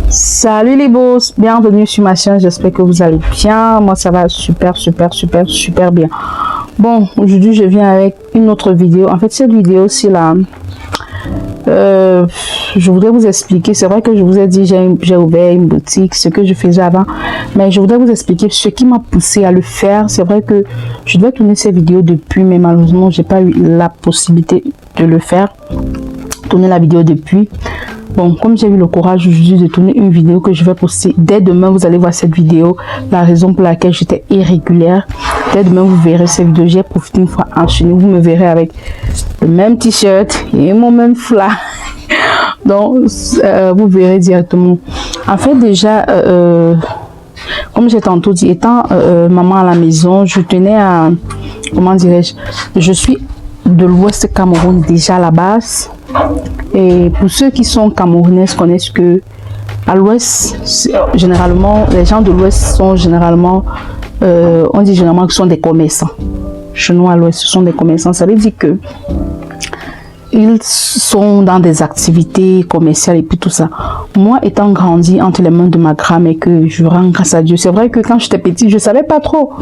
Salut les boss, bienvenue sur ma chaîne, j'espère que vous allez bien. Moi ça va super bien. Bon, aujourd'hui je viens avec une autre vidéo. En fait cette vidéo ci là, je voudrais vous expliquer. C'est vrai que je vous ai dit j'ai ouvert une boutique, ce que je faisais avant, mais je voudrais vous expliquer ce qui m'a poussé à le faire. C'est vrai que je devais tourner ces vidéos depuis, mais malheureusement j'ai pas eu la possibilité de le faire, tourner la vidéo depuis. Bon, comme j'ai eu le courage aujourd'hui de tourner une vidéo que je vais poster dès demain, vous allez voir cette vidéo, la raison pour laquelle j'étais irrégulière. Dès demain, vous verrez cette vidéo. J'ai profité une fois enchaîné. Vous me verrez avec le même t-shirt et mon même foulard. Donc, vous verrez directement. En fait, déjà, comme j'ai tantôt dit, étant maman à la maison, je tenais à, comment dirais-je, je suis de l'Ouest Cameroun déjà à la base. Et pour ceux qui sont camerounais connaissent que à l'Ouest, généralement, les gens de l'Ouest sont généralement, on dit généralement qu'ils sont des commerçants. Chez nous à l'Ouest, ce sont des commerçants. Ça veut dire que ils sont dans des activités commerciales et puis tout ça. Moi, étant grandi entre les mains de ma grand-mère, que je rends grâce à Dieu. C'est vrai que quand j'étais petite, je savais pas trop.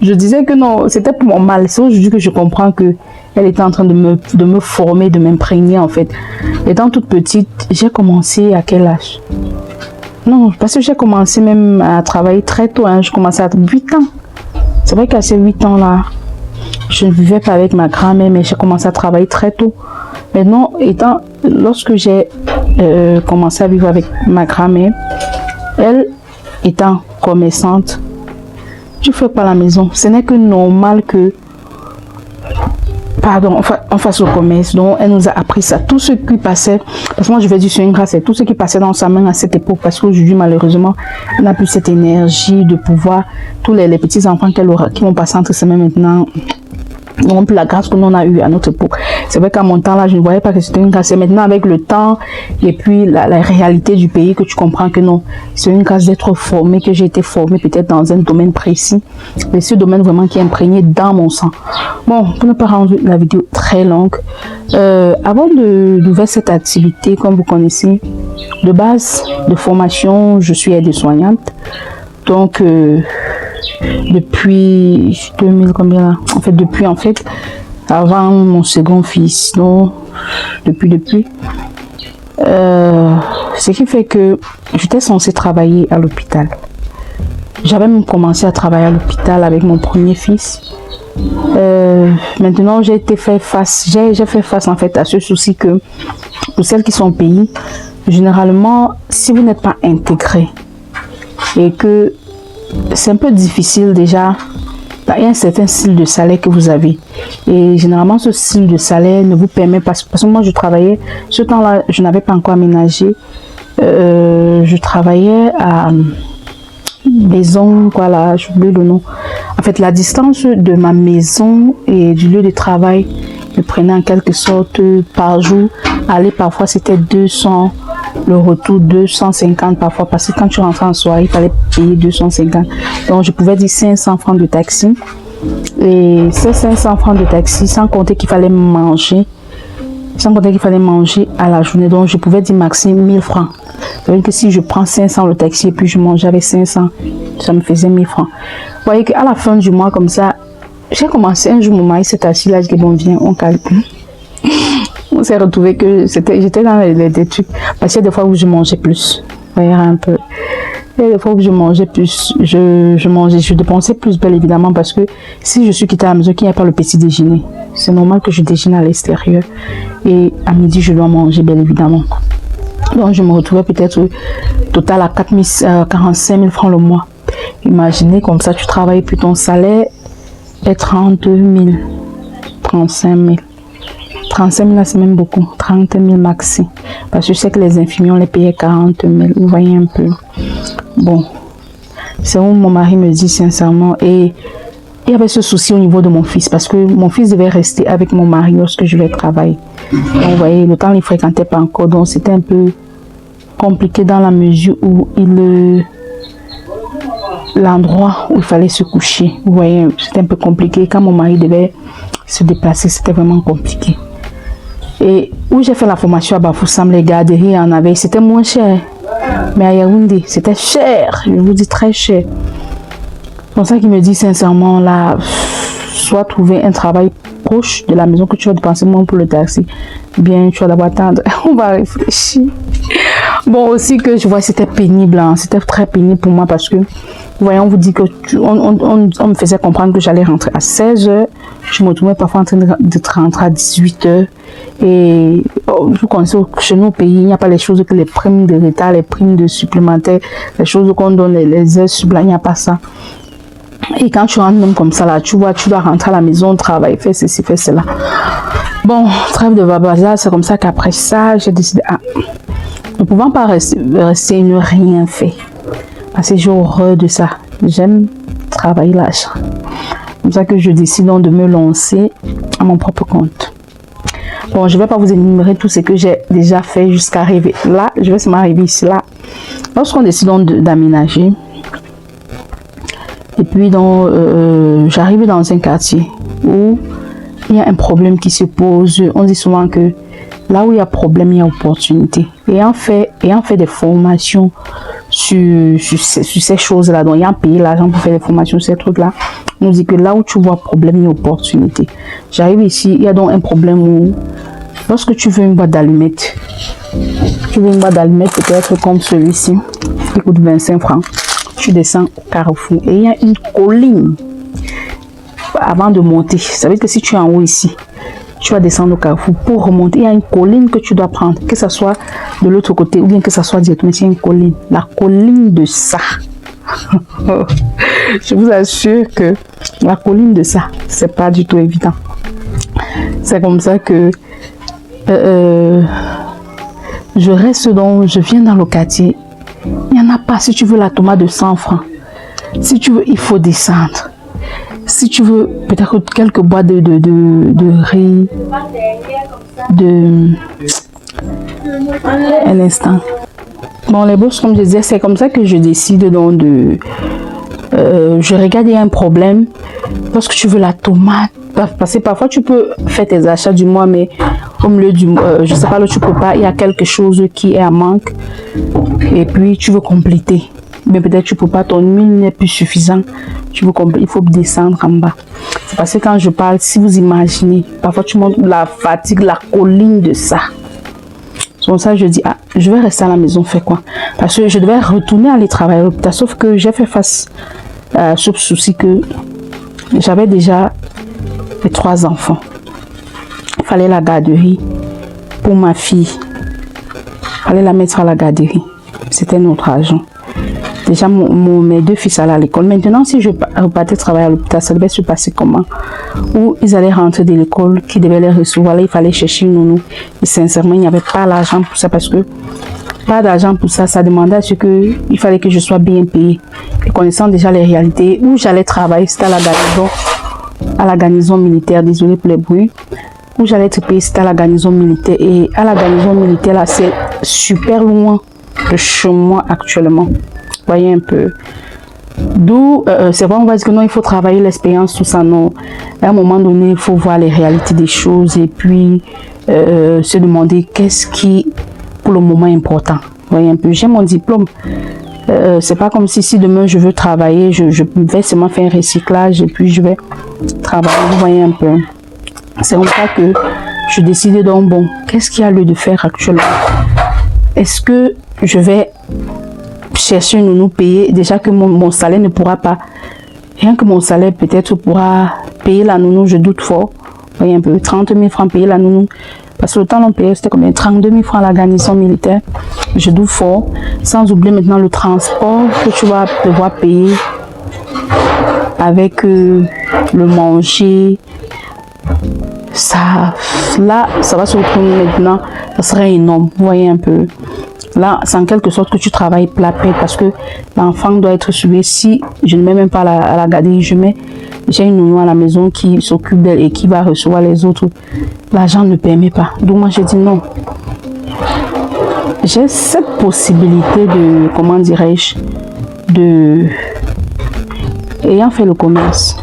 Je disais que non, c'était pour mon mal. C'est aujourd'hui que je comprends que elle était en train de me former, de m'imprégner en fait. Étant toute petite, j'ai commencé à quel âge? Non, parce que j'ai commencé même à travailler très tôt. Hein. Je commençais à 8 ans. C'est vrai qu'à ces 8 ans là, je ne vivais pas avec ma grand-mère, mais j'ai commencé à travailler très tôt. Maintenant, lorsque j'ai commencé à vivre avec ma grand-mère, elle étant commerçante, je ne fais pas la maison. Ce n'est que normal que on fasse le commerce. Donc elle nous a appris ça, tout ce qui passait, parce que moi je vais dire c'est une grâce, c'est tout ce qui passait dans sa main à cette époque, parce qu'aujourd'hui malheureusement elle n'a plus cette énergie de pouvoir, tous les petits enfants qui vont passer entre ses mains maintenant n'ont plus la grâce que l'on a eu à notre époque. C'est vrai qu'à mon temps là je ne voyais pas que c'était une grâce, et maintenant avec le temps et puis la réalité du pays que tu comprends que non, c'est une grâce d'être formé, que j'ai été formé peut-être dans un domaine précis, mais ce domaine vraiment qui est imprégné dans mon sang. Bon, pour ne pas rendre la vidéo très longue, avant d'ouvrir cette activité, comme vous connaissez, de base de formation, je suis aide-soignante. Donc depuis 2000 combien là, depuis avant mon second fils, donc depuis ce qui fait que j'étais censée travailler à l'hôpital. J'avais même commencé à travailler à l'hôpital avec mon premier fils. Maintenant j'ai fait face en fait à ce souci que pour celles qui sont au pays, généralement si vous n'êtes pas intégré et que c'est un peu difficile déjà, il y a un certain style de salaire que vous avez, et généralement ce style de salaire ne vous permet pas, parce que moi je travaillais, ce temps là je n'avais pas encore aménagé, je travaillais à maison, quoi là, j'oublie le nom. En fait la distance de ma maison et du lieu de travail me prenait en quelque sorte par jour, aller parfois c'était 200, le retour 250 parfois, parce que quand tu rentrais en soirée il fallait payer 250, donc je pouvais dire 500 francs de taxi, et ces 500 francs de taxi sans compter qu'il fallait manger, à la journée, donc je pouvais dire maximum 1000 francs. Ça veut dire que si je prends 500 le taxi et puis je mangeais avec 500, ça me faisait 1000 francs. Vous voyez qu'à la fin du mois comme ça, j'ai commencé un jour, mon mari s'est assis là, je dis bon viens, on calcule. On s'est retrouvé que j'étais dans des trucs, parce qu'il y a des fois où je mangeais plus, vous voyez un peu. Il y a des fois où je mangeais plus, je dépensais plus bien évidemment, parce que si je suis quittée à la maison, qu'il n'y a pas le petit déjeuner, c'est normal que je déjeune à l'extérieur, et à midi je dois manger bien évidemment. Donc je me retrouvais peut-être total à 45 000 francs le mois. Imaginez comme ça, tu travailles puis ton salaire est 32 000, 35 000. 35 000 là c'est même beaucoup, 30 000 maxi, parce que je sais que les infirmiers on les payait 40 000, vous voyez un peu. Bon, c'est où mon mari me dit sincèrement, et il y avait ce souci au niveau de mon fils, parce que mon fils devait rester avec mon mari lorsque je vais travailler. Donc vous voyez, le temps il ne fréquentait pas encore, donc c'était un peu compliqué dans la mesure où l'endroit où il fallait se coucher, vous voyez, c'était un peu compliqué. Quand mon mari devait se déplacer, c'était vraiment compliqué. Et où j'ai fait la formation à Bafoussam, les garderies en avait, c'était moins cher. Mais à Yaoundé, c'était cher. Je vous dis très cher. C'est pour ça qu'il me dit sincèrement, là, soit trouver un travail proche de la maison que tu vas dépenser moins pour le taxi. Bien, tu vas d'abord attendre. On va réfléchir. Bon, aussi que je vois c'était pénible. Hein. C'était très pénible pour moi parce que, voyons, on vous dit que on me faisait comprendre que j'allais rentrer à 16h. Je me trouvais parfois en train de rentrer à 18h. Et vous connaissez, chez nous au pays, il n'y a pas les choses que les primes de l'État, les primes de supplémentaires, les choses qu'on donne, les heures supplémentaires, il n'y a pas ça. Et quand tu rentres même comme ça, là, tu vois, tu dois rentrer à la maison, travailler, faire ceci, faire cela. Bon, trêve de babazard, c'est comme ça qu'après ça, j'ai décidé, ne pouvant pas rester et ne rien faire. Parce que j'ai horreur de ça. J'aime travailler l'argent. C'est comme ça que je décide donc de me lancer à mon propre compte. Bon, je ne vais pas vous énumérer tout ce que j'ai déjà fait jusqu'à arriver là. Je vais seulement arriver ici, là. Lorsqu'on décide d'aménager, et puis donc, j'arrive dans un quartier où il y a un problème qui se pose. On dit souvent que là où il y a problème, il y a opportunité. Ayant fait des formations sur ces choses-là, donc ayant payé l'argent pour faire des formations sur ces trucs-là, on nous dit que là où tu vois problème, il y a opportunité. J'arrive ici, il y a donc un problème où, lorsque tu veux une boîte d'allumettes, peut-être comme celui-ci, qui coûte 25 francs, tu descends au Carrefour et il y a une colline avant de monter. Ça veut dire que si tu es en haut ici, tu vas descendre au Carrefour pour remonter. Il y a une colline que tu dois prendre, que ce soit de l'autre côté ou bien que ce soit directement ici, une colline. La colline de ça. Je vous assure que la colline de ça, c'est pas du tout évident. C'est comme ça que je viens dans le quartier. Il n'y en a pas. Si tu veux la tomate de 100 francs, si tu veux, il faut descendre. Si tu veux peut-être quelques boîtes de riz, un instant. Bon, les bourses, comme je disais, c'est comme ça que je décide donc je regarde, il y a un problème. Lorsque tu veux la tomate, parce que parfois tu peux faire tes achats du mois, mais au milieu du mois, je sais pas, là tu peux pas, il y a quelque chose qui est à manque. Et puis tu veux compléter. Mais peut-être tu peux pas, ton huile n'est plus suffisant. Il faut descendre en bas. C'est parce que quand je parle, si vous imaginez, parfois tu montes la fatigue, la colline de ça. C'est pour ça que je dis, je vais rester à la maison, faire quoi? Parce que je devais retourner aller travailler à l'hôpital. Sauf que j'ai fait face à ce souci que j'avais déjà les 3 enfants. Il fallait la garderie pour ma fille. Il fallait la mettre à la garderie. C'était notre argent. Déjà, mes 2 fils allaient à l'école. Maintenant, si je repartais travailler à l'hôpital, ça devait se passer comment? Où ils allaient rentrer de l'école, qui devaient les recevoir. Là, il fallait chercher une nounou. Et sincèrement, il n'y avait pas l'argent pour ça parce que pas d'argent pour ça, ça demandait à ce que il fallait que je sois bien payée. Et connaissant déjà les réalités, où j'allais travailler, c'était à la garnison militaire, désolé pour les bruits. Où j'allais être payée, c'était à la garnison militaire. Et à la garnison militaire, là, c'est super loin de chez moi actuellement. Voyez un peu. D'où, c'est vrai, on va dire que non, il faut travailler l'expérience, tout ça, non. À un moment donné, il faut voir les réalités des choses et puis se demander qu'est-ce qui, pour le moment, est important. Voyez un peu. J'ai mon diplôme. C'est pas comme si demain je veux travailler, je vais seulement faire un recyclage et puis je vais travailler. Vous voyez un peu. C'est comme ça que je décide donc, bon, qu'est-ce qu'il y a lieu de faire actuellement? Est-ce que je vais chercher une nounou payer, déjà que mon salaire ne pourra pas, rien que mon salaire peut-être pourra payer la nounou, je doute fort. Vous voyez un peu, 30 000 francs payer la nounou. Parce que le temps l'on payait, c'était combien? 32 000 francs à la garnison militaire. Je doute fort. Sans oublier maintenant le transport que tu vas devoir payer avec le manger. Ça, là, ça va se retrouver maintenant. Ça serait énorme. Vous voyez un peu. Là, c'est en quelque sorte que tu travailles plat paix parce que l'enfant doit être suivi. Si je ne mets même pas à la garderie, j'ai une nounou à la maison qui s'occupe d'elle et qui va recevoir les autres. L'argent ne permet pas. Donc moi, je dis non. J'ai cette possibilité de, comment dirais-je, ayant fait le commerce.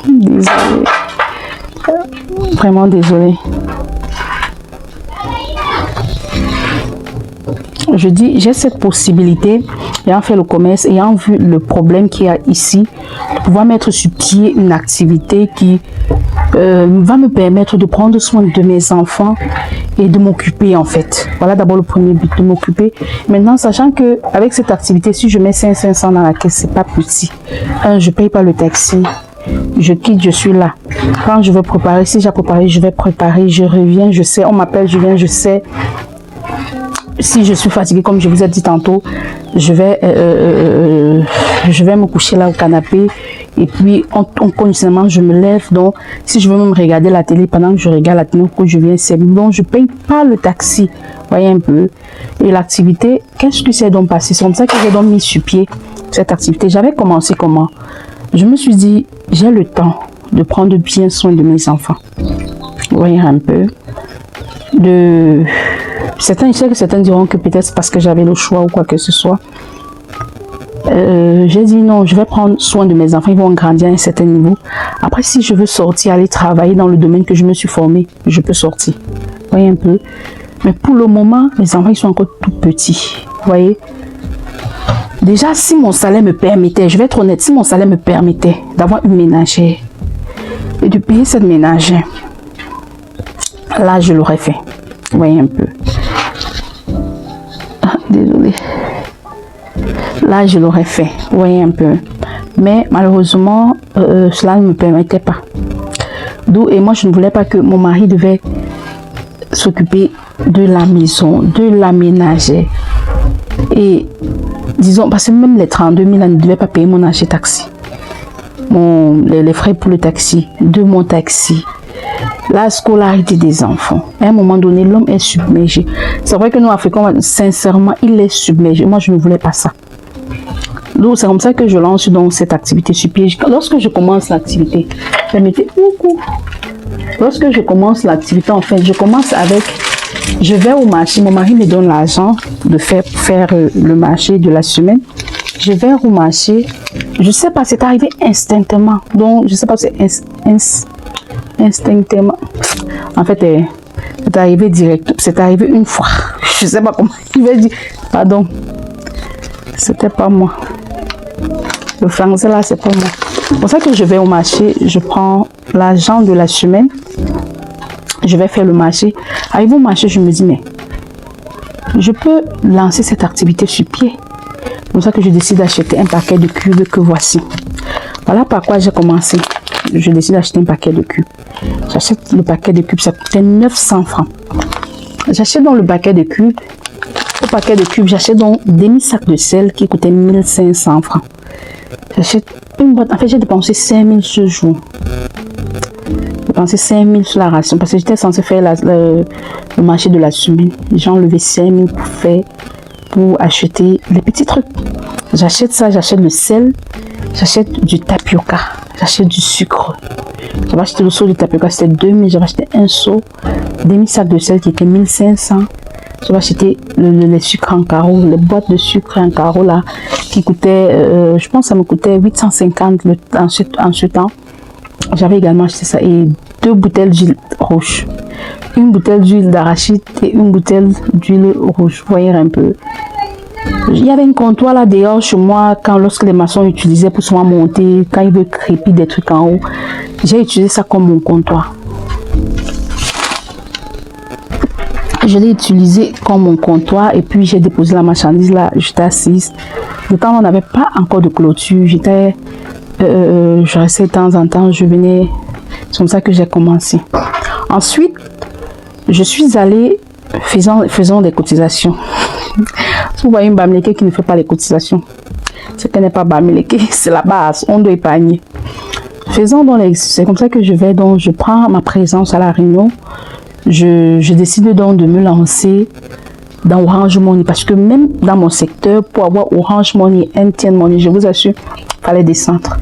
Désolée. Vraiment désolée. je dis, j'ai cette possibilité, ayant fait le commerce, ayant vu le problème qu'il y a ici, de pouvoir mettre sur pied une activité qui va me permettre de prendre soin de mes enfants et de m'occuper en fait. Voilà d'abord le premier but, de m'occuper. Maintenant, sachant que avec cette activité, si je mets 500 dans la caisse, c'est pas petit. Je paye pas le taxi. Je quitte, je suis là. Quand je veux préparer, si j'ai préparé, je vais préparer, je reviens, je sais, on m'appelle, je viens, je sais. Si je suis fatiguée, comme je vous ai dit tantôt, je vais me coucher là au canapé et puis continuellement je me lève. Donc si je veux même regarder la télé, pendant que je regarde la télé, que je viens, c'est bon, je paye pas le taxi. Voyez un peu. Et l'activité, qu'est-ce que c'est donc passé? C'est comme ça que j'ai donc mis sur pied cette activité. J'avais commencé comment? Je me suis dit, j'ai le temps de prendre bien soin de mes enfants. Voyez un peu. Je sais que certains diront que peut-être parce que j'avais le choix ou quoi que ce soit. J'ai dit non, je vais prendre soin de mes enfants, ils vont grandir à un certain niveau. Après, si je veux sortir, aller travailler dans le domaine que je me suis formée, je peux sortir. Vous voyez un peu. Mais pour le moment, mes enfants, ils sont encore tout petits. Vous voyez. Déjà, si mon salaire me permettait, je vais être honnête, si mon salaire me permettait d'avoir une ménagère et de payer cette ménagère, là, je l'aurais fait. Vous voyez un peu. Désolée. Là, je l'aurais fait. Vous voyez un peu. Mais malheureusement, cela ne me permettait pas. D'où, et moi, je ne voulais pas que mon mari devait s'occuper de la maison, de la ménagère. Et disons, parce que même les 32 000, elle ne devait pas payer mon achat taxi. Les frais pour le taxi, de mon taxi. La scolarité des enfants. À un moment donné, l'homme est submergé. C'est vrai que nous, Africains, sincèrement, il est submergé. Moi, je ne voulais pas ça. Donc, c'est comme ça que je lance donc cette activité sur pied. Lorsque je commence l'activité, je mettais beaucoup. Lorsque je commence l'activité, en fait, je commence avec... Je vais au marché. Mon mari me donne l'argent de faire le marché de la semaine. Je vais au marché. Je sais pas, c'est arrivé instinctivement. Donc, je sais pas, c'est instinctivement. En fait, c'est arrivé direct. C'est arrivé une fois. Je sais pas comment. Il va dire, pardon. C'était pas moi. Le français là, c'est pas moi. C'est pour ça que je vais au marché. Je prends l'argent de la semaine. Je vais faire le marché. Arrivé au marché, je me dis, mais je peux lancer cette activité sur pied. C'est pour ça que je décide d'acheter un paquet de cubes que voici. Voilà par quoi j'ai commencé. Je décide d'acheter un paquet de cubes. J'achète le paquet de cubes, ça coûtait 900 francs. J'achète donc le paquet de cubes. Au paquet de cubes, j'achète donc demi-sac de sel qui coûtait 1500 francs. J'achète une boîte. En fait, j'ai dépensé 5000 ce jour. J'ai dépensé 5000 sur la ration parce que j'étais censé faire le marché de la semaine. J'ai enlevé 5000 pour acheter les petits trucs. J'achète ça, j'achète le sel, j'achète du tapioca, j'achète du sucre. J'avais acheté le seau de tapioca, c'était 2000. J'avais acheté un seau, demi-sac de sel qui était 1500. J'avais acheté les sucres en carreau, les boîtes de sucre en carreau là, qui coûtaient, je pense que ça me coûtait 850 en ce temps. J'avais également acheté ça et 2 bouteilles d'huile rouge. Une bouteille d'huile d'arachide et une bouteille d'huile rouge. Vous voyez un peu. Il y avait un comptoir là dehors chez moi lorsque les maçons utilisaient pour souvent monter, quand ils veulent créper des trucs en haut. J'ai utilisé ça comme mon comptoir. Je l'ai utilisé comme mon comptoir et puis j'ai déposé la marchandise là. J'étais assise. Le temps on n'avait pas encore de clôture. Je restais de temps en temps, je venais. C'est comme ça que j'ai commencé. Ensuite, je suis allée faisant des cotisations. Si vous voyez une Bamileke qui ne fait pas les cotisations, c'est qu'elle n'est pas Bamileke, c'est la base, on doit épargner. C'est comme ça que je prends ma présence à la réunion. Je décide donc de me lancer dans Orange Money parce que même dans mon secteur, pour avoir Orange Money, MTN Money, je vous assure, il fallait descendre.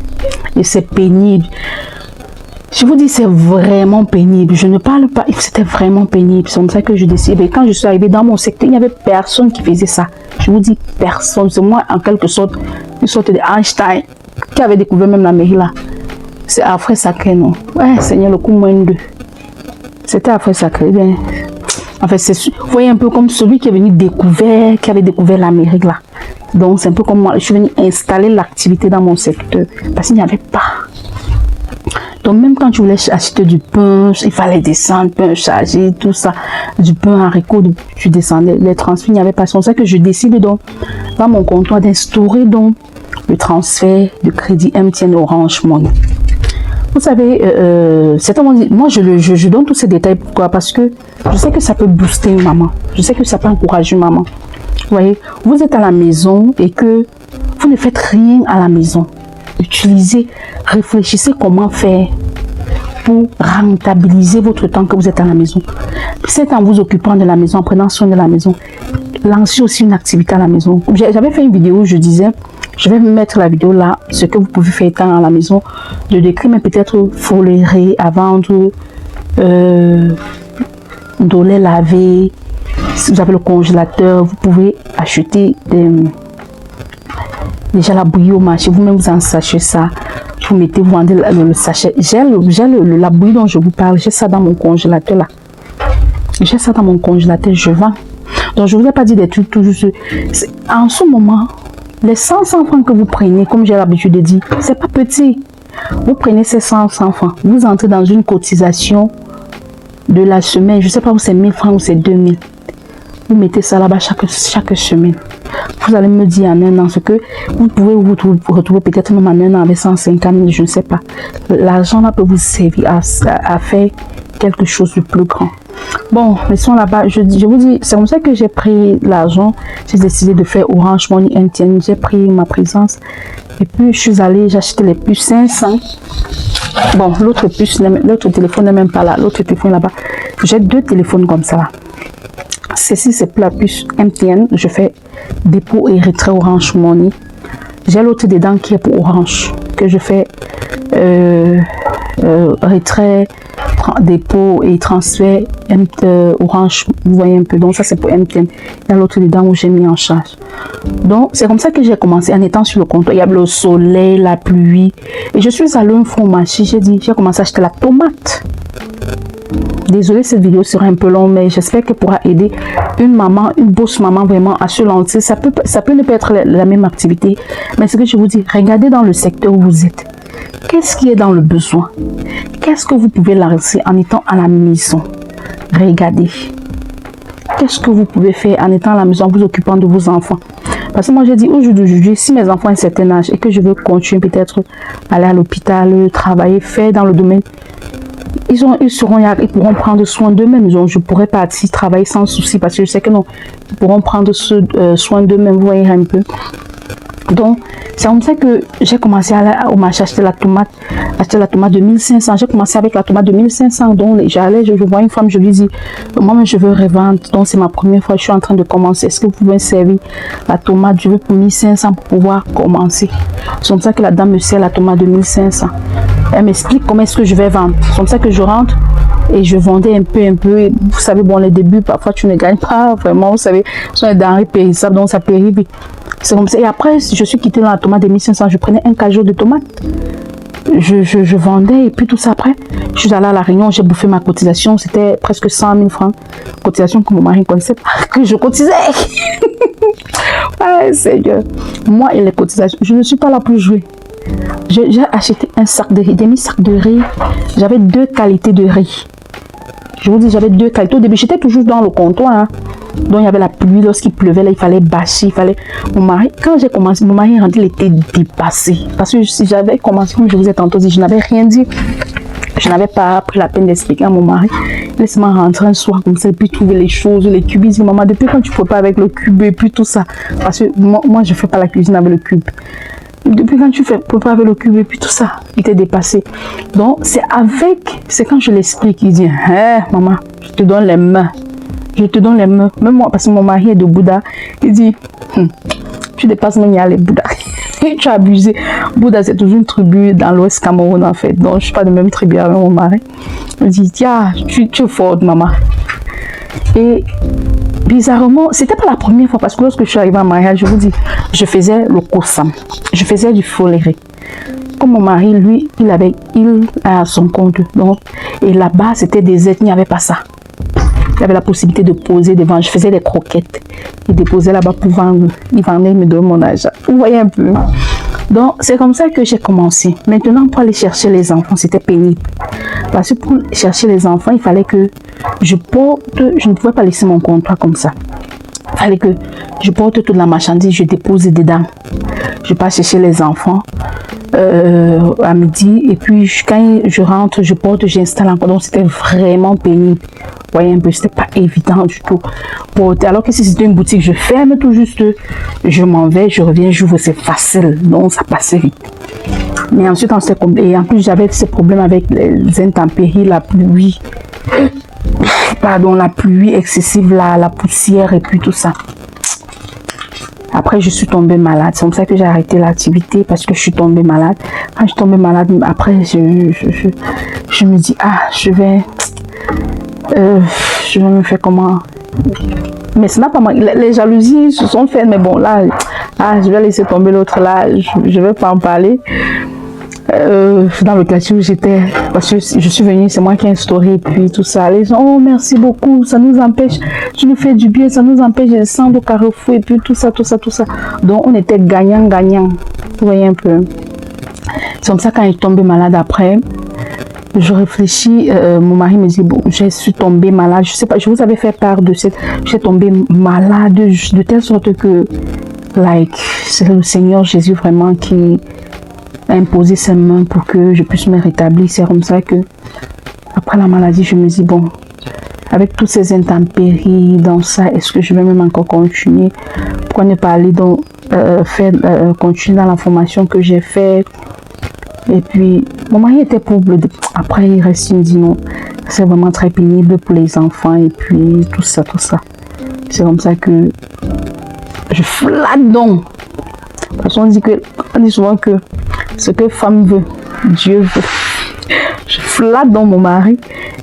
Et c'est pénible. Je vous dis, c'est vraiment pénible. Je ne parle pas, c'était vraiment pénible. C'est comme ça que je décide. Et quand je suis arrivée dans mon secteur, il n'y avait personne qui faisait ça. Je vous dis, personne. C'est moi, en quelque sorte, une sorte d'Einstein qui avait découvert même la mairie là. C'est après sacré, non? Ouais, Seigneur, le coup moins 2. C'était après sacré. Bien, En fait, vous voyez un peu comme celui qui est venu découvrir, qui avait découvert l'Amérique là. Donc, c'est un peu comme moi, je suis venu installer l'activité dans mon secteur parce qu'il n'y avait pas. Donc, même quand tu voulais acheter du pain, il fallait descendre, pain chargé, tout ça, du pain haricot, tu descendais, les transferts, il n'y avait pas. C'est pour ça que je décide donc, dans mon comptoir, d'instaurer donc le transfert de crédit MTN Orange Money. Vous savez, certainement, moi je donne tous ces détails. Pourquoi? Parce que je sais que ça peut booster une maman. Je sais que ça peut encourager une maman. Vous voyez, vous êtes à la maison et que vous ne faites rien à la maison. Utilisez, réfléchissez comment faire pour rentabiliser votre temps que vous êtes à la maison. C'est en vous occupant de la maison, en prenant soin de la maison. Lancez aussi une activité à la maison. J'avais fait une vidéo où je disais, je vais mettre la vidéo là, ce que vous pouvez faire étant à la maison. Je décris, mais peut-être folerer à vendre, d'eau lait lavé. Si vous avez le congélateur, vous pouvez acheter déjà la bouillie au marché. Vous-même vous en sachez ça. Vous mettez, vous vendez le sachet. J'ai la bouillie dont je vous parle. J'ai ça dans mon congélateur là. J'ai ça dans mon congélateur. Je vends. Donc je ne vous ai pas dit des trucs toujours. En ce moment, les 100 francs que vous prenez, comme j'ai l'habitude de dire, c'est pas petit. Vous prenez ces 100 francs, vous entrez dans une cotisation de la semaine. Je ne sais pas où c'est 1000 francs ou c'est 2000. Vous mettez ça là-bas chaque semaine. Vous allez me dire en un an ce que vous pouvez vous retrouver peut-être même en un an avec 150 000, je ne sais pas. L'argent là peut vous servir à faire quelque chose de plus grand. Bon, laissons là-bas. Je vous dis, c'est comme ça que j'ai pris l'argent. J'ai décidé de faire Orange Money MTN. J'ai pris ma présence. Et puis, je suis allée, j'ai acheté les puces 500. Bon, l'autre téléphone n'est même pas là. L'autre téléphone là-bas. J'ai 2 téléphones comme ça là. Ceci, c'est pour la puce MTN. Je fais dépôt et retrait Orange Money. J'ai l'autre dedans qui est pour Orange. Que je fais retrait, dépôt et transfert Orange. Vous voyez un peu. Donc, ça, c'est pour MTN. Il y a l'autre dedans où j'ai mis en charge. Donc, c'est comme ça que j'ai commencé en étant sur le comptoir. Il y a le soleil, la pluie. Et je suis allée une fois au marché. J'ai commencé à acheter la tomate. Désolée, cette vidéo sera un peu longue, mais j'espère qu'elle pourra aider une maman, une bosse maman vraiment à se lancer. Ça peut ne pas être la même activité, mais ce que je vous dis, regardez dans le secteur où vous êtes. Qu'est-ce qui est dans le besoin? Qu'est-ce que vous pouvez lancer en étant à la maison? Regardez. Qu'est-ce que vous pouvez faire en étant à la maison, en vous occupant de vos enfants? Parce que moi, j'ai dit aujourd'hui, si mes enfants ont un certain âge et que je veux continuer peut-être aller à l'hôpital, travailler, faire dans le domaine, ils pourront prendre soin d'eux-mêmes. Je pourrais partir travailler sans souci parce que je sais que non, ils pourront prendre soin d'eux-mêmes. Vous voyez un peu. Donc, c'est comme ça que j'ai commencé à aller au marché acheter la tomate de 1500. J'ai commencé avec la tomate de 1500. Donc, j'allais, je vois une femme, je lui dis, moi, je veux revendre. Donc, c'est ma première fois, je suis en train de commencer. Est-ce que vous pouvez me servir la tomate? Je veux pour 1500 pour pouvoir commencer. C'est comme ça que la dame me sert la tomate de 1500. Elle m'explique comment est-ce que je vais vendre. C'est comme ça que je rentre et je vendais un peu. Et vous savez, bon, les débuts, parfois, tu ne gagnes pas vraiment. Vous savez, ce sont des denrées périssables, donc ça périt vite. C'est comme ça. Et après, je suis quittée dans la tomate de 1500. Je prenais un cajot de tomates. Je vendais et puis tout ça. Après, je suis allée à la Réunion. J'ai bouffé ma cotisation. C'était presque 100 000 francs. Cotisation que mon mari ne connaissait pas. Que je cotisais. Ouais, Seigneur. Moi et les cotisations, je ne suis pas là pour jouer. J'ai acheté un sac de riz, demi-sac de riz. J'avais 2 qualités de riz. Je vous dis, j'avais 2 qualités. Au début, j'étais toujours dans le comptoir. Hein. Donc, il y avait la pluie. Lorsqu'il pleuvait, là, il fallait bâcher. Mon mari, quand j'ai commencé, mon mari, il était dépassé. Parce que si j'avais commencé, comme je vous ai tantôt dit, je n'avais rien dit. Je n'avais pas pris la peine d'expliquer à mon mari. Laisse-moi rentrer un soir comme ça et puis trouver les choses, les cubes. Il dit, maman, depuis quand tu ne fais pas avec le cube et puis tout ça? Parce que moi, je ne fais pas la cuisine avec le cube. Depuis quand tu fais pas avec le cube et puis tout ça, il était dépassé. Donc, c'est quand je l'explique, il dit, hein, maman, je te donne les mains. Je te donne les mains. Même moi, parce que mon mari est de Bouddha, il dit, tu dépasses même les Bouddha. Tu as abusé. Bouddha, c'est toujours une tribu dans l'Ouest Cameroun, en fait. Donc, je ne suis pas de même tribu avec mon mari. Il dit, tiens, tu es forte, maman. Et bizarrement, c'était pas la première fois parce que lorsque je suis arrivée en mariage, je vous dis, je faisais le kosam, je faisais du foléré. Comme mon mari, lui, il a son compte. Donc, et là-bas, c'était des aides, il n'y avait pas ça. il y avait la possibilité de poser devant. Je faisais des croquettes. Ils déposaient là-bas pour vendre. Ils vendaient, ils me donnaient mon argent. Vous voyez un peu. Donc, c'est comme ça que j'ai commencé. Maintenant, pour aller chercher les enfants, c'était pénible. Parce que pour chercher les enfants, il fallait que je porte... Je ne pouvais pas laisser mon comptoir comme ça. Il fallait que je porte toute la marchandise, je dépose dedans. Je pars chercher les enfants à midi. Et puis, quand je rentre, je porte, j'installe encore. Donc, c'était vraiment pénible. Vous voyez un peu, c'était pas évident du tout. Alors que si c'était une boutique, je ferme tout juste, je m'en vais, je reviens, j'ouvre, c'est facile. Donc, ça passait vite. Mais ensuite, et en plus, j'avais ces problèmes avec les intempéries, la pluie. Pardon, la pluie excessive, la poussière et puis tout ça. Après, je suis tombée malade. C'est comme ça que j'ai arrêté l'activité parce que je suis tombée malade. Quand je suis tombée malade, après, je me dis, je vais me faire comment. Mais ça n'a pas mal. Les jalousies se sont faites, mais bon, là, je vais laisser tomber l'autre là. Je vais pas en parler. Dans le quartier où j'étais, parce que je suis venue, c'est moi qui ai instauré, et puis tout ça. Les gens, oh merci beaucoup, ça nous empêche, tu nous fais du bien, ça nous empêche de descendre au Carrefour, et puis tout ça. Donc on était gagnant. Vous voyez un peu. C'est comme ça quand je suis tombée malade après. Je réfléchis, mon mari me dit, bon, je suis tombée malade, je sais pas, je vous avais fait part de cette, je suis tombée malade de telle sorte que, c'est le Seigneur Jésus vraiment qui a imposé ses mains pour que je puisse me rétablir. C'est comme ça que, après la maladie, je me dis, bon, avec toutes ces intempéries dans ça, est-ce que je vais même encore continuer? Pourquoi ne pas aller donc, continuer dans la formation que j'ai faite? Et puis, mon mari était pauvre. Après, il reste, il me dit non, c'est vraiment très pénible pour les enfants et puis tout ça. C'est comme ça que je flatte donc. Parce qu'on dit souvent que ce que femme veut, Dieu veut. Je flatte dans mon mari.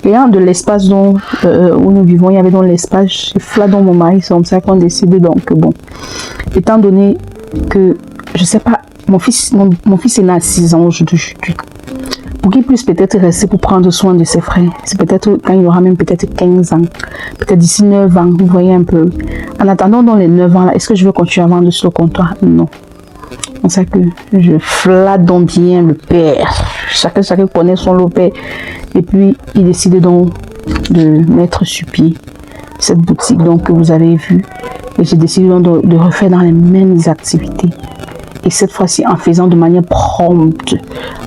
Et de l'espace où nous vivons, il y avait dans l'espace, je flatte dans mon mari. C'est comme ça qu'on décide. Donc, bon, étant donné que, je sais pas, mon fils est né à 6 ans aujourd'hui. Pour qu'il puisse peut-être rester pour prendre soin de ses frères. C'est peut-être quand il aura même peut-être 15 ans. Peut-être d'ici 9 ans, vous voyez un peu. En attendant, dans les 9 ans, là, est-ce que je veux continuer à vendre sur le comptoir? Non. C'est pour ça que je flatte donc bien le père. Chacun connaît son lot père. Et puis, il décide donc de mettre sur pied cette boutique donc, que vous avez vue. Et j'ai décidé donc de refaire dans les mêmes activités. Et cette fois-ci, en faisant de manière prompte,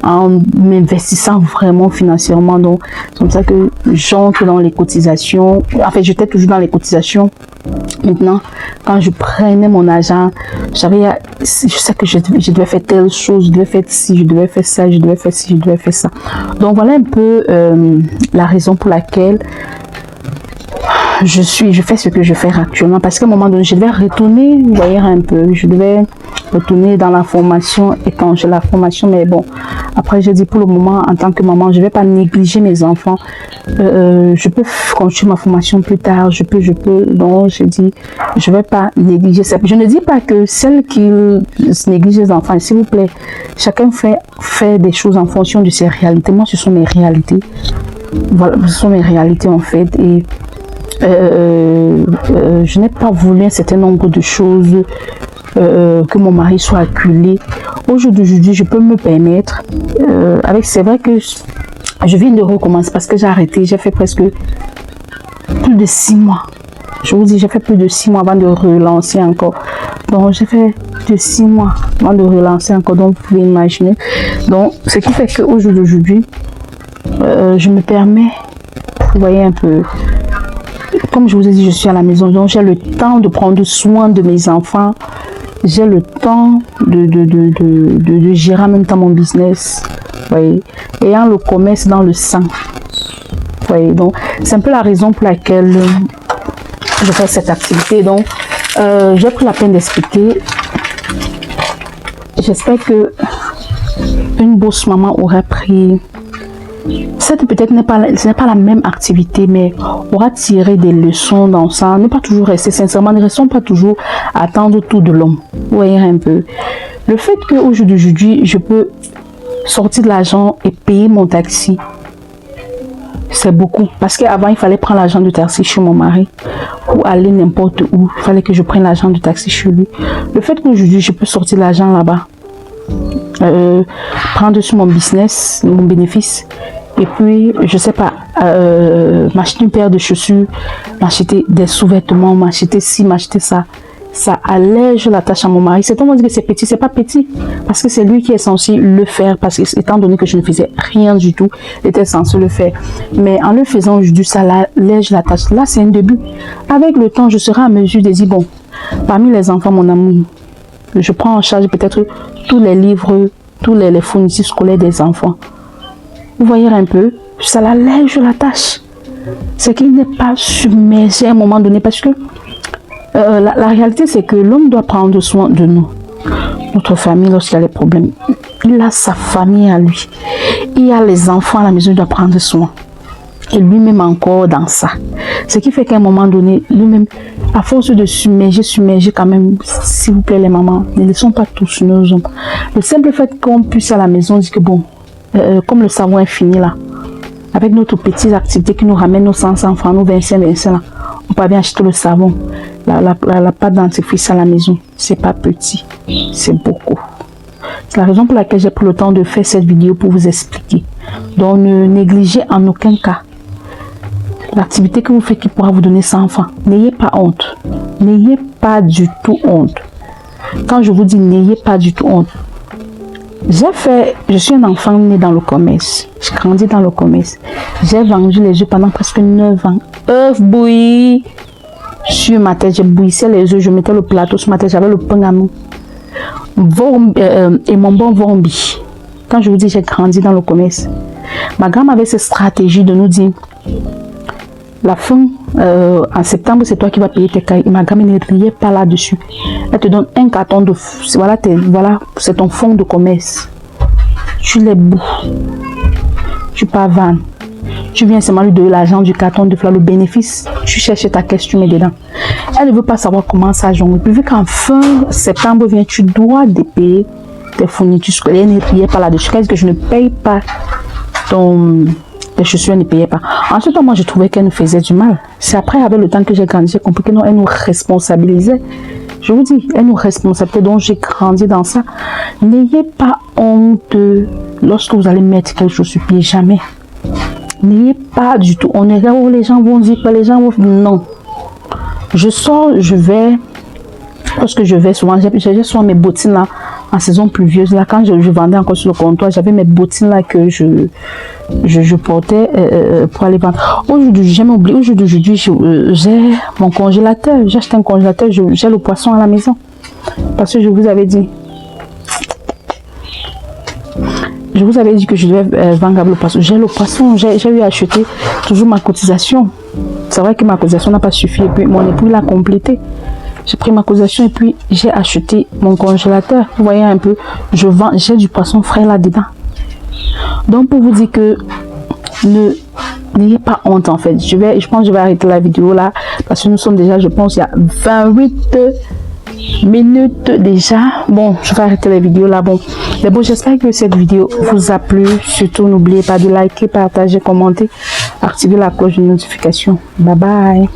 en m'investissant vraiment financièrement. Donc, c'est comme ça que j'entre dans les cotisations. En fait, j'étais toujours dans les cotisations. Maintenant, quand je prenais mon argent, je sais que je devais faire telle chose, je devais faire ci, je devais faire ça, je devais faire ci, je devais faire ça. Donc, voilà un peu la raison pour laquelle je fais ce que je fais actuellement. Parce qu'à un moment donné, je devais retourner, vous voyez un peu, je devais retourner dans la formation et quand j'ai la formation, mais bon, après j'ai dit pour le moment en tant que maman, je ne vais pas négliger mes enfants, je peux continuer ma formation plus tard, je peux, donc j'ai dit, je ne vais pas négliger ça. Je ne dis pas que celles qui négligent les enfants, s'il vous plaît, chacun fait des choses en fonction de ses réalités. Moi, ce sont mes réalités, voilà, ce sont mes réalités en fait, et je n'ai pas voulu un certain nombre de choses que mon mari soit acculé. Aujourd'hui, je peux me permettre. C'est vrai que je viens de recommencer parce que j'ai arrêté. J'ai fait presque plus de 6 mois. Je vous dis, j'ai fait plus de 6 mois avant de relancer encore. Donc, j'ai fait plus de 6 mois avant de relancer encore. Donc, vous pouvez imaginer. Donc, ce qui fait qu'aujourd'hui, je me permets, vous voyez un peu, comme je vous ai dit, je suis à la maison, donc j'ai le temps de prendre soin de mes enfants. J'ai le temps de gérer en même temps mon business. Voyez, ayant le commerce dans le sang. Voyez, donc c'est un peu la raison pour laquelle je fais cette activité. Donc, j'ai pris la peine d'expliquer. J'espère que une bourse maman aurait pris. Cette peut-être ce n'est pas la même activité, mais aura tiré des leçons dans ça. Ne pas toujours rester, sincèrement, ne restons pas toujours à attendre tout de l'homme. Vous voyez un peu. Le fait qu'aujourd'hui, je peux sortir de l'argent et payer mon taxi. C'est beaucoup. Parce qu'avant, il fallait prendre l'argent de taxi chez mon mari ou aller n'importe où. Il fallait que je prenne l'argent de taxi chez lui. Le fait qu'aujourd'hui, je peux sortir l'argent là-bas, prendre sur mon business, mon bénéfice, et puis, je sais pas, m'acheter une paire de chaussures, m'acheter des sous-vêtements, m'acheter ci, m'acheter ça. Ça allège la tâche à mon mari. C'est on dit que c'est petit, c'est pas petit. Parce que c'est lui qui est censé le faire. Parce que, étant donné que je ne faisais rien du tout, il était censé le faire. Mais en le faisant aujourd'hui, ça allège la tâche. Là, c'est un début. Avec le temps, je serai à mesure de dire, bon, parmi les enfants, mon amour, je prends en charge peut-être tous les livres, tous les fournitures scolaires des enfants. Vous voyez un peu, ça allège la tâche. C'est qu'il n'est pas submergé à un moment donné parce que la réalité, c'est que l'homme doit prendre soin de nous, notre famille, lorsqu'il y a des problèmes. Il a sa famille à lui. Il y a les enfants à la maison, il doit prendre soin. Et lui-même encore dans ça. Ce qui fait qu'à un moment donné, lui-même, à force de submerger quand même, s'il vous plaît les mamans, ne laissons pas tous nos hommes. Le simple fait qu'on puisse à la maison dire que bon, comme le savon est fini là, avec notre petite activité qui nous ramène nos 100 francs, nos 25 là, on peut bien acheter le savon. La pâte dentifrice à la maison, c'est pas petit, c'est beaucoup. C'est la raison pour laquelle j'ai pris le temps de faire cette vidéo pour vous expliquer. Donc ne négligez en aucun cas l'activité que vous faites qui pourra vous donner 100 francs. N'ayez pas honte. N'ayez pas du tout honte. Quand je vous dis n'ayez pas du tout honte, je suis un enfant né dans le commerce. J'ai grandi dans le commerce. J'ai vendu les œufs pendant presque 9 ans. Œufs bouillis. Sur ma tête, je bouillissais les œufs, je mettais le plateau sur ma tête, j'avais le pain à main. Et mon bon Vormbi. Quand je vous dis j'ai grandi dans le commerce, ma grand-mère avait cette stratégie de nous dire la fin, en septembre, c'est toi qui vas payer tes cahiers. Et ma grand-mère ne riait pas là-dessus. Elle te donne un carton de... Voilà, c'est ton fonds de commerce. Tu les bouts. Tu pars vendre. Tu viens seulement lui donner l'argent du carton de fleurs, le bénéfice, tu cherches ta caisse, tu mets dedans. Elle ne veut pas savoir comment ça jongle. Puis vu qu'en fin septembre vient, tu dois payer tes fournitures scolaires. Elle ne payait pas là-dessus. Qu'est-ce que je ne paye pas tes chaussures, elle ne payait pas. Ensuite, moi, je trouvais qu'elle nous faisait du mal. C'est après, avec le temps que j'ai grandi, j'ai compris qu'elle nous responsabilisait. Je vous dis, elle nous responsabilisait. Donc, j'ai grandi dans ça. N'ayez pas honte lorsque vous allez mettre quelque chose sur pied. Jamais. N'ayez pas du tout. On est là où les gens vont dire que les gens vont... Non. Je sors, je vais... Lorsque je vais souvent, j'ai souvent mes bottines là, en saison pluvieuse. Là, quand je vendais encore sur le comptoir, j'avais mes bottines là que je portais pour aller vendre. Aujourd'hui, j'ai jamais oublié. Aujourd'hui, j'ai mon congélateur. J'ai acheté un congélateur. J'ai le poisson à la maison. Parce que je vous avais dit... Je vous avais dit que je devais vendre le poisson. J'ai le poisson, j'ai eu à acheter toujours ma cotisation. C'est vrai que ma cotisation n'a pas suffi. Et puis mon époux l'a complété. J'ai pris ma cotisation et puis j'ai acheté mon congélateur. Vous voyez un peu, je vends, j'ai du poisson frais là-dedans. Donc pour vous dire que n'ayez pas honte en fait. Je pense que je vais arrêter la vidéo là. Parce que nous sommes déjà, je pense, il y a 28 minutes déjà. Bon, je vais arrêter la vidéo là. Bon, mais bon, j'espère que cette vidéo vous a plu. Surtout, n'oubliez pas de liker, partager, commenter, activer la cloche de notification. Bye bye.